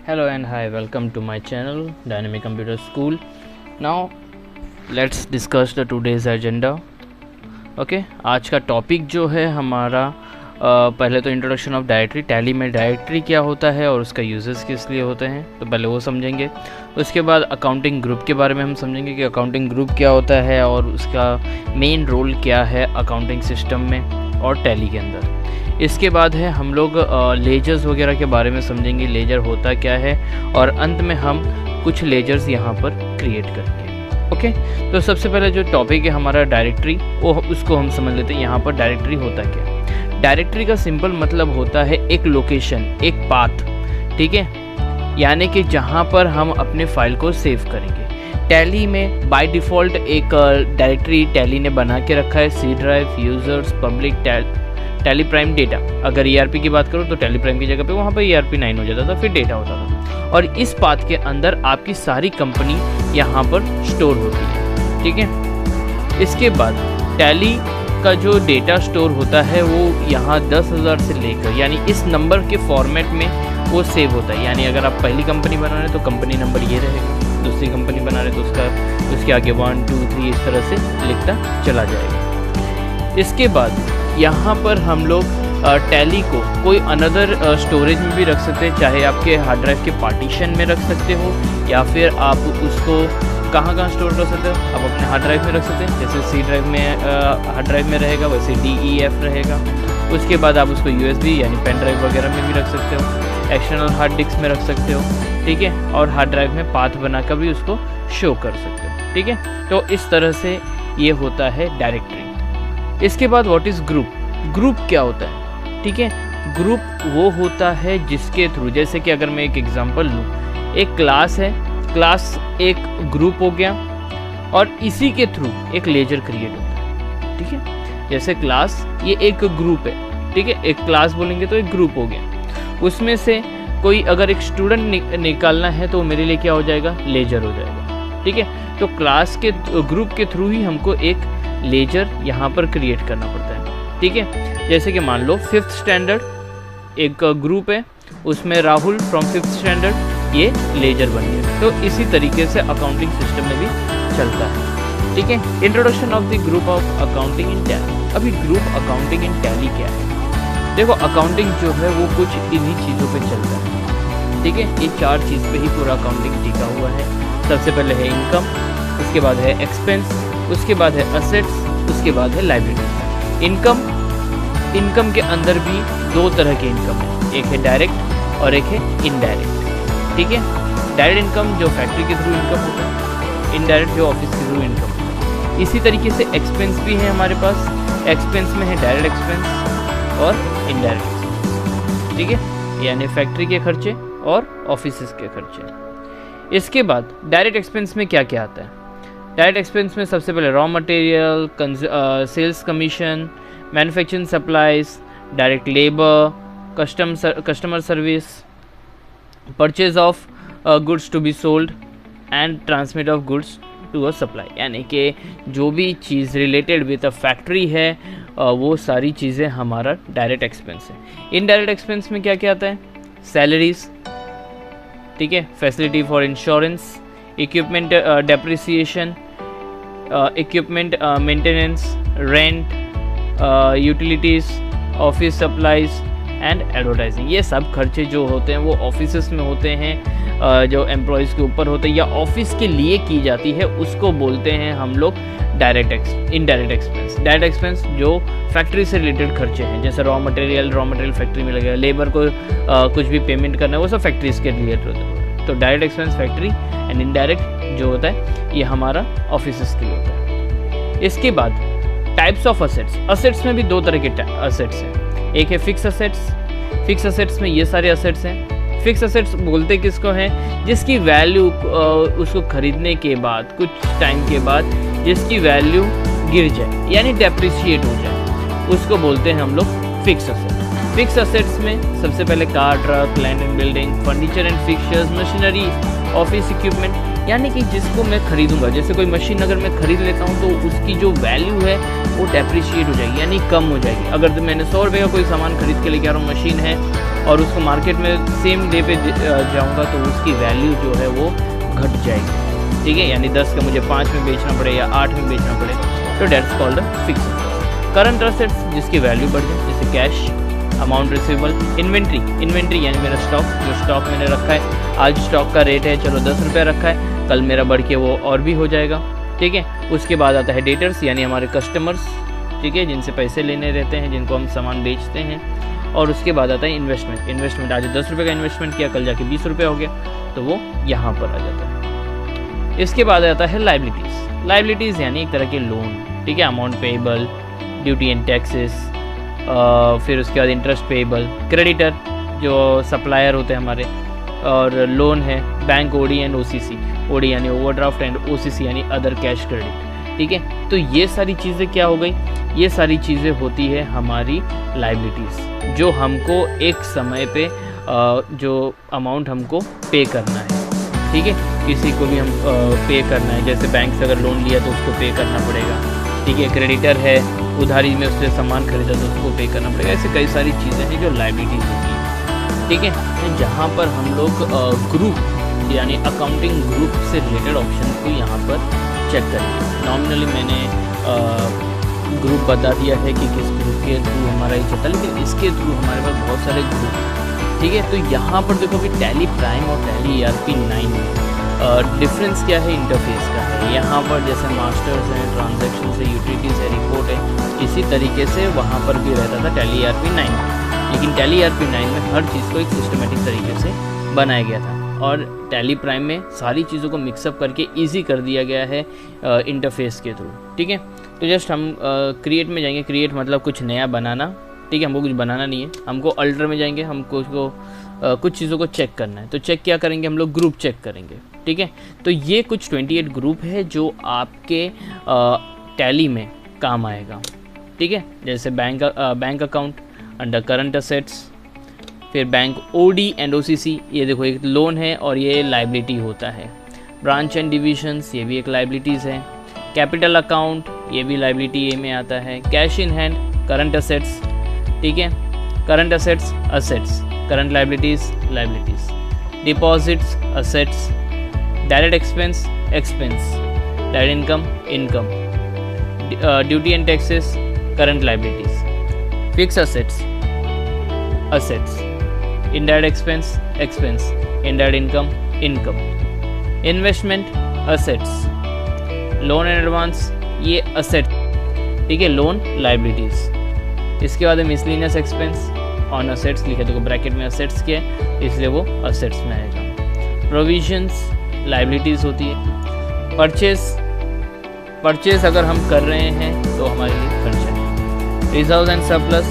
Hello and hi, welcome to my channel Dynamic Computer School. Now let's discuss the today's agenda. Okay आज का topic जो है हमारा पहले तो इंट्रोडक्शन ऑफ डायरेक्टरी। टैली में डायरेक्टरी क्या होता है और उसका यूजेस किस लिए होते हैं, तो पहले वो समझेंगे। उसके बाद अकाउंटिंग ग्रुप के बारे में हम समझेंगे कि अकाउंटिंग ग्रुप क्या होता है और उसका मेन रोल क्या है अकाउंटिंग सिस्टम में और टैली के अंदर। इसके बाद है हम लोग लेजर्स वगैरह के बारे में समझेंगे, लेजर होता क्या है, और अंत में हम कुछ लेजर्स यहाँ पर क्रिएट करेंगे। ओके तो सबसे पहले जो टॉपिक है हमारा डायरेक्टरी, वो उसको हम समझ लेते हैं। यहाँ पर डायरेक्टरी होता क्या है। डायरेक्टरी का सिंपल मतलब होता है एक लोकेशन, एक पाथ, ठीक है, यानी कि जहाँ पर हम अपने फाइल को सेव करेंगे। टैली में बाय डिफ़ॉल्ट एक डायरेक्टरी टैली ने बना के रखा है, C drive, users, public, Tally Prime, data. अगर ERP की बात करो तो टैली प्राइम की जगह पे वहाँ पर ERP 9 हो जाता था, फिर डेटा होता था। और इस पाथ के अंदर आपकी सारी कंपनी यहाँ पर स्टोर होती है, ठीक है। इसके बाद टैली का जो डेटा स्टोर होता है वो यहाँ 10,000 से लेकर, यानी इस नंबर के फॉर्मेट में वो सेव होता है। यानी अगर आप पहली कंपनी बना रहे हैं तो कंपनी नंबर ये रहेगा, दूसरी कंपनी बना रहे तो उसके आगे 1 2 3 इस तरह से लिखता चला जाएगा। इसके बाद यहाँ पर हम लोग टैली को कोई अनदर स्टोरेज में भी रख सकते हैं, चाहे आपके हार्ड ड्राइव के पार्टीशन में रख सकते हो या फिर आप उसको कहाँ स्टोर कर सकते हो। आप अपने हार्ड ड्राइव में रख सकते हैं, जैसे सी ड्राइव में हार्ड ड्राइव में रहेगा वैसे DEF रहेगा। उसके बाद आप उसको USB यानी पेन ड्राइव वगैरह में भी रख सकते हो, एक्सटर्नल हार्ड डिस्क में रख सकते हो, ठीक है, और हार्ड ड्राइव में पाथ बनाकर भी उसको शो कर सकते हो, ठीक है। तो इस तरह से ये होता है डायरेक्टरी। इसके बाद व्हाट इज़ ग्रुप। ग्रुप क्या होता है, ठीक है। ग्रुप वो होता है जिसके थ्रू, जैसे कि अगर मैं एक एग्जांपल लूँ, एक क्लास है, क्लास एक ग्रुप हो गया और इसी के थ्रू एक लेजर क्रिएट होता है, ठीक है। जैसे क्लास ये एक ग्रुप है, ठीक है, एक क्लास बोलेंगे तो एक ग्रुप हो गया। उसमें से कोई अगर एक स्टूडेंट निकालना है तो मेरे लिए क्या हो जाएगा, लेजर हो जाएगा, ठीक है। तो क्लास के ग्रुप के थ्रू ही हमको एक लेजर यहाँ पर क्रिएट करना पड़ता है, ठीक है। जैसे कि मान लो 5th स्टैंडर्ड एक ग्रुप है, उसमें राहुल फ्रॉम 5th स्टैंडर्ड ये लेजर बन गया। तो इसी तरीके से अकाउंटिंग सिस्टम में भी चलता है, ठीक है। Introduction of the group of accounting in tally. अभी ग्रुप अकाउंटिंग इन टैली क्या है। देखो अकाउंटिंग जो है वो कुछ इन्हीं चीज़ों पे चलता है, ठीक है। ये 4 चीज़ पे ही पूरा अकाउंटिंग टिका हुआ है। सबसे पहले है इनकम, उसके बाद है एक्सपेंस, उसके बाद है असेट्स, उसके बाद है लायबिलिटी। इनकम के अंदर भी 2 तरह के इनकम है, एक है डायरेक्ट और एक है इनडायरेक्ट, ठीक है। डायरेक्ट इनकम जो फैक्ट्री के थ्रू इनकम होता है, इनडायरेक्ट जो ऑफिस के थ्रू इनकम होता है। इसी तरीके से एक्सपेंस भी है हमारे पास। एक्सपेंस में है डायरेक्ट एक्सपेंस और इनडायरेक्ट एक्सपेंस, ठीक है, यानी फैक्ट्री के खर्चे और ऑफिस के खर्चे। इसके बाद डायरेक्ट एक्सपेंस में क्या क्या आता है। डायरेक्ट एक्सपेंस में सबसे पहले raw material, sales commission, manufacturing supplies, direct labour, customer service, purchase of goods to be sold and transmit of goods to a supply. यानी कि जो भी चीज़ रिलेटेड विद अ फैक्ट्री है वो सारी चीज़ें हमारा डायरेक्ट एक्सपेंस है। इनडायरेक्ट एक्सपेंस में क्या क्या आता है, सैलरीज, ठीक है, facility for insurance, equipment depreciation, equipment maintenance, rent, utilities, office supplies and advertising. ये सब खर्चे जो होते हैं वो ऑफिसेस में होते हैं, जो एम्प्लॉयज़ के ऊपर होते हैं या ऑफिस के लिए की जाती है, उसको बोलते हैं हम लोग इनडायरेक्ट एक्सपेंस। डायरेक्ट एक्सपेंस जो फैक्ट्री से रिलेटेड खर्चे हैं, जैसे रॉ मटेरियल फैक्ट्री में लगेगा, लेबर को कुछ भी पेमेंट करना है, वो सब फैक्ट्रीज के रिलेटेड होता है। तो direct expense factory and indirect जो होता है ये हमारा ऑफिसेस के लिए होता है। इसके बाद टाइप्स ऑफ असेट्स। असेट्स में भी 2 तरह के असेट्स हैं। एक है फिक्स असेट्स। फिक्स असेट्स में ये सारे असेट्स हैं। फिक्स असेट्स बोलते किसको हैं, जिसकी वैल्यू उसको खरीदने के बाद कुछ टाइम के बाद जिसकी वैल्यू गिर जाए यानी डेप्रिशिएट हो जाए, उसको बोलते हैं हम लोग फिक्स असेट्स। फिक्स असेट्स में सबसे पहले car, truck, land and building, furniture and fixtures, machinery, office equipment, यानी कि जिसको मैं खरीदूंगा, जैसे कोई मशीन अगर मैं खरीद लेता हूँ तो उसकी जो वैल्यू है वो डेप्रिशिएट हो जाएगी यानी कम हो जाएगी। अगर तो मैंने 100 रुपये का कोई सामान खरीद के लेके आ रहा हूँ, मशीन है, और उसको मार्केट में सेम डे पे जाऊँगा तो उसकी वैल्यू जो है वो घट जाएगी, ठीक है। यानी 10 का मुझे 5 में बेचना पड़े या 8 में बेचना पड़े, तो that's called fix. Current assets जिसकी वैल्यू बढ़ जाए, जैसे कैश, अमाउंट रिसीवेबल, इन्वेंट्री यानी मेरा स्टॉक, जो स्टॉक मैंने रखा है, आज स्टॉक का रेट है चलो 10 रुपये रखा है, कल मेरा बढ़ के वो और भी हो जाएगा, ठीक है। उसके बाद आता है डेटर्स यानी हमारे कस्टमर्स, ठीक है, जिनसे पैसे लेने रहते हैं, जिनको हम सामान बेचते हैं। और उसके बाद आता है इन्वेस्टमेंट आज 10 रुपये का इन्वेस्टमेंट किया, कल जाके 20 रुपये हो गया, तो वो यहाँ पर आ जाता है। इसके बाद आता है लाइबिलिटीज़ यानी एक तरह के लोन, ठीक है, amount payable, duty and taxes, फिर उसके बाद इंटरेस्ट पेएबल, क्रेडिटर जो सप्लायर होते हैं हमारे, और लोन है bank OD and OCC, OD यानी ओवरड्राफ्ट एंड ओसीसी यानी अदर कैश क्रेडिट, ठीक है। तो ये सारी चीज़ें क्या हो गई, ये सारी चीज़ें होती है हमारी लाइबिलिटीज़, जो हमको एक समय पे जो अमाउंट हमको पे करना है, ठीक है। किसी को भी हम पे करना है, जैसे बैंक से अगर लोन लिया तो उसको पे करना पड़ेगा, ठीक है। क्रेडिटर है, उधारी में उससे सामान खरीदा तो उसको पे करना पड़ेगा। ऐसे कई सारी चीज़ें हैं जो लाइबिलिटीज़ होती है, ठीक है। जहाँ पर हम लोग ग्रुप यानी अकाउंटिंग ग्रुप से रिलेटेड ऑप्शन को यहाँ पर चेक करेंगे। नॉमिनली मैंने ग्रुप बता दिया है कि किस ग्रुप के थ्रू हमारा ये चलता है, लेकिन इसके थ्रू हमारे पास बहुत सारे ग्रुप, ठीक है। तो यहाँ पर देखो अभी टैली प्राइम और टैली ERP 9 में डिफरेंस क्या है, इंटरफेस का है। यहाँ पर जैसे मास्टर्स हैं, ट्रांजैक्शन है, यूटिलिटीज़ है, रिपोर्ट है, इसी तरीके से वहाँ पर भी रहता था टैली ERP 9 में। लेकिन टैली ERP 9 में हर चीज़ को एक सिस्टमेटिक तरीके से बनाया गया था, और टैली प्राइम में सारी चीज़ों को मिक्सअप करके ईजी कर दिया गया है इंटरफेस के थ्रू, ठीक है। तो जस्ट हम क्रिएट में जाएंगे, क्रिएट मतलब कुछ नया बनाना, ठीक है। हमको कुछ बनाना नहीं है, हमको अल्टर में जाएंगे, हमको कुछ चीज़ों को चेक करना है। तो चेक क्या करेंगे, हम लोग ग्रुप चेक करेंगे, ठीक है। तो ये कुछ 28 ग्रुप है जो आपके टैली में काम आएगा, ठीक है। जैसे bank account under current assets, फिर बैंक ओडी एंड ओसीसी, ये देखो एक लोन है और ये लाइबिलिटी होता है। ब्रांच एंड डिविजन्स, ये भी एक लाइबिलिटीज़ है। कैपिटल अकाउंट, ये भी लाइबिलिटी ए में आता है। Cash in hand, current assets, ठीक है। Current assets, current liabilities, deposits, assets. Direct expense, direct income, duty and taxes, current liabilities. Fix assets, indirect expense, indirect income, investment, assets, loan and advance, ये assets, ठीक है, loan liabilities. इसके बाद miscellaneous expense on assets लिखे तो bracket में assets के है, इसलिए वो assets में आएगा। प्रोविजंस लाइबिलिटीज़ होती है। परचेज अगर हम कर रहे हैं तो हमारे लिए खर्चा है। Reserve and surplus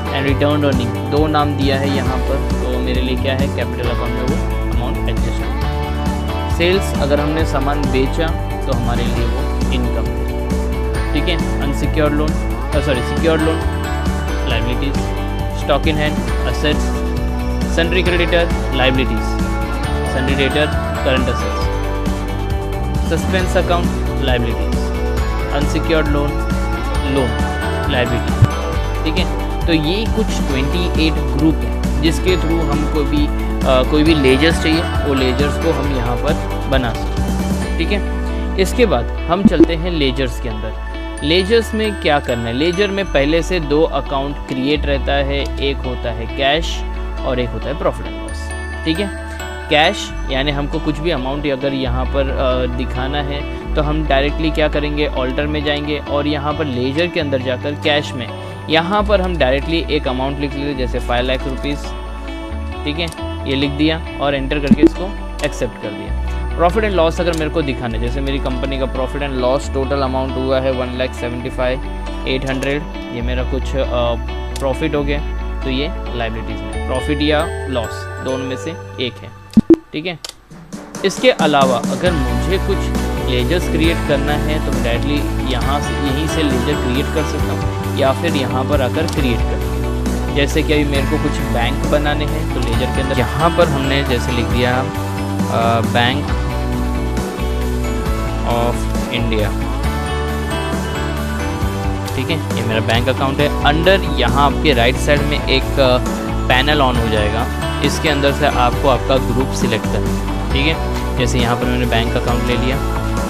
and return earning, दो नाम दिया है यहाँ पर, तो मेरे लिए क्या है, कैपिटल अकाउंट में वो अमाउंट एडजस्ट होगा। सेल्स अगर हमने सामान बेचा तो हमारे लिए वो इनकम है, ठीक है। Unsecured loan, secured loan liabilities. Stock in hand, assets. Sundry creditor, liabilities. Sundry debtor, current assets. Suspense account, liabilities. Unsecured loan liability, ठीक है। तो ये कुछ 28 ग्रुप है जिसके थ्रू हमको भी कोई भी लेजर्स चाहिए, वो लेजर्स को हम यहाँ पर बना सकते हैं, ठीक है। इसके बाद हम चलते हैं लेजर्स के अंदर। लेजर्स में क्या करना है, लेजर में पहले से 2 अकाउंट क्रिएट रहता है, एक होता है कैश और एक होता है प्रॉफिट एंड लॉस, ठीक है। कैश यानी हमको कुछ भी अमाउंट अगर यहाँ पर दिखाना है तो हम डायरेक्टली क्या करेंगे, ऑल्टर में जाएंगे और यहाँ पर लेजर के अंदर जाकर कैश में यहाँ पर हम डायरेक्टली एक अमाउंट लिख लेते, जैसे 5 लाख रुपीज़, ठीक है, ये लिख दिया और एंटर करके इसको एक्सेप्ट कर दिया। प्रॉफिट एंड लॉस अगर मेरे को दिखाना है, जैसे मेरी कंपनी का profit and loss total amount हुआ है 1,75,800, ये मेरा कुछ प्रॉफिट हो गया, तो ये लाइबिलिटीज़ में प्रॉफिट या लॉस दोनों में से एक है, ठीक है। इसके अलावा अगर मुझे कुछ लेजर्स क्रिएट करना है तो मैं डायरेक्टली यहाँ से यहीं से लेजर क्रिएट कर सकता हूँ या फिर यहाँ पर आकर क्रिएट कर, जैसे कि अभी मेरे को कुछ बैंक बनाने हैं तो लेजर के अंदर यहाँ पर हमने जैसे लिख दिया बैंक ऑफ इंडिया, ठीक है, ये मेरा बैंक अकाउंट है। अंडर यहाँ आपके राइट साइड में एक पैनल ऑन हो जाएगा। इसके अंदर से आपको आपका ग्रुप सिलेक्ट करना है, ठीक है। जैसे यहाँ पर मैंने बैंक अकाउंट ले लिया।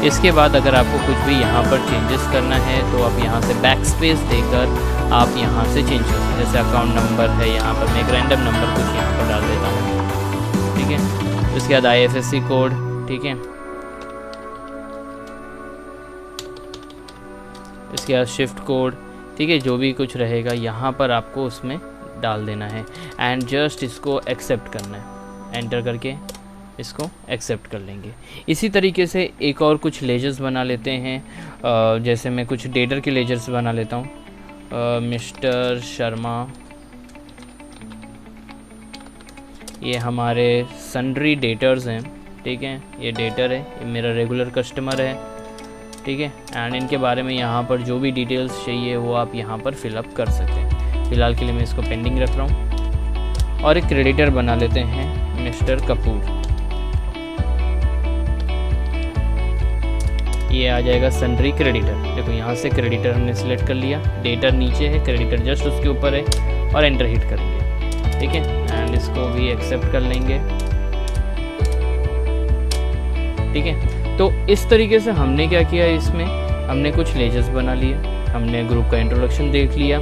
इसके बाद अगर आपको कुछ भी यहाँ पर चेंजेस करना है तो आप यहाँ से बैक स्पेस देकर आप यहाँ से चेंज कर सकते हैं। जैसे अकाउंट नंबर है, यहाँ पर मैं एक रैंडम नंबर कुछ यहाँ पर डाल देता हूँ, ठीक है। उसके बाद IFSC कोड, ठीक है। इसके बाद शिफ्ट कोड, ठीक है। जो भी कुछ रहेगा यहाँ पर आपको उसमें डाल देना है एंड जस्ट इसको एक्सेप्ट करना है। एंटर करके इसको एक्सेप्ट कर लेंगे। इसी तरीके से एक और कुछ लेजर्स बना लेते हैं। जैसे मैं कुछ डेटर के लेजर्स बना लेता हूँ। मिस्टर शर्मा, ये हमारे सन्ड्री डेटर्स हैं, ठीक है। ये डेटर है, ये मेरा रेगुलर कस्टमर है, ठीक है। एंड इनके बारे में यहाँ पर जो भी डिटेल्स चाहिए वो आप यहाँ पर फिलअप कर सकते हैं। फ़िलहाल के लिए मैं इसको पेंडिंग रख रहा हूँ। और एक क्रेडिटर बना लेते हैं, मिस्टर कपूर। ये आ जाएगा सन्ड्री क्रेडिटर। देखो यहाँ से क्रेडिटर हमने सिलेक्ट कर लिया, डेटर नीचे है, क्रेडिटर जस्ट उसके ऊपर है और एंटर हिट करेंगे, ठीक है। एंड इसको भी एक्सेप्ट कर लेंगे, ठीक है। तो इस तरीके से हमने क्या किया, इसमें हमने कुछ लेजर्स बना लिए, हमने ग्रुप का इंट्रोडक्शन देख लिया।